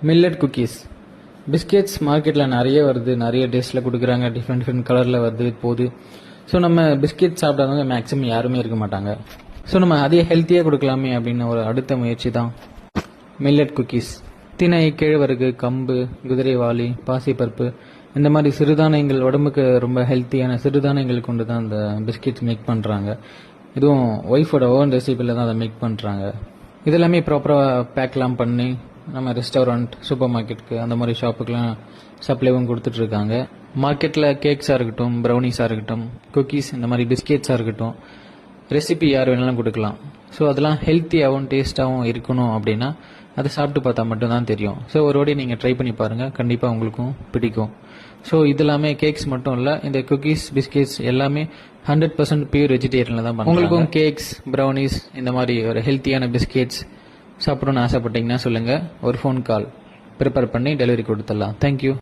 Millet cookies biscuits மார்க்கெட்டில் நிறைய வருது, நிறைய டேஸ்ட்டில் கொடுக்குறாங்க, டிஃப்ரெண்ட் கலரில் வருது போகுது. ஸோ நம்ம பிஸ்கெட் சாப்பிடாதவங்க மேக்ஸிமம் யாருமே இருக்க மாட்டாங்க. ஸோ நம்ம அதே ஹெல்த்தியாக கொடுக்கலாமே அப்படின்னு ஒரு அடுத்த முயற்சி தான் மில்லட் குக்கீஸ். திணை, கேழ்வரகு, கம்பு, குதிரைவாலி, பாசிப்பருப்பு இந்த மாதிரி சிறுதானியங்கள், உடம்புக்கு ரொம்ப ஹெல்த்தியான சிறுதானியங்கள் கொண்டு தான் அந்த பிஸ்கெட்ஸ் மேக் பண்ணுறாங்க. இதுவும் ஒய்ஃபோட ஓன் ரெசிபியில் தான் அதை மேக் பண்ணுறாங்க. இதெல்லாமே ப்ராப்பராக பேக்லாம் பண்ணி நம்ம ரெஸ்டாரண்ட், சூப்பர் மார்க்கெட்டுக்கு அந்த மாதிரி ஷாப்புக்கெலாம் சப்ளைவும் கொடுத்துட்ருக்காங்க. மார்க்கெட்டில் கேக்ஸாக இருக்கட்டும், ப்ரௌனிஸாக இருக்கட்டும், குக்கீஸ் இந்த மாதிரி பிஸ்கெட்ஸாக இருக்கட்டும், ரெசிபி யார் வேணாலும் கொடுக்கலாம். ஸோ அதெல்லாம் ஹெல்த்தியாகவும் டேஸ்ட்டாகவும் இருக்கணும் அப்படின்னா அதை சாப்பிட்டு பார்த்தா மட்டும்தான் தெரியும். ஸோ ஒரு வாட்டி நீங்கள் ட்ரை பண்ணி பாருங்கள், கண்டிப்பாக உங்களுக்கும் பிடிக்கும். ஸோ இது எல்லாமே கேக்ஸ் மட்டும் இல்லை, இந்த குக்கீஸ், பிஸ்கெட்ஸ் எல்லாமே 100% பியூர் வெஜிடேரியனில் தான் பண்ணுறாங்க. உங்களுக்கும் கேக்ஸ், ப்ரௌனிஸ் இந்த மாதிரி ஒரு ஹெல்த்தியான பிஸ்கெட்ஸ் சாப்பிடணும்னு ஆசைப்பட்டீங்கன்னா சொல்லுங்கள், ஒரு ஃபோன் கால் ப்ரிப்பேர் பண்ணி டெலிவரி கொடுத்துடலாம். தேங்க்யூ.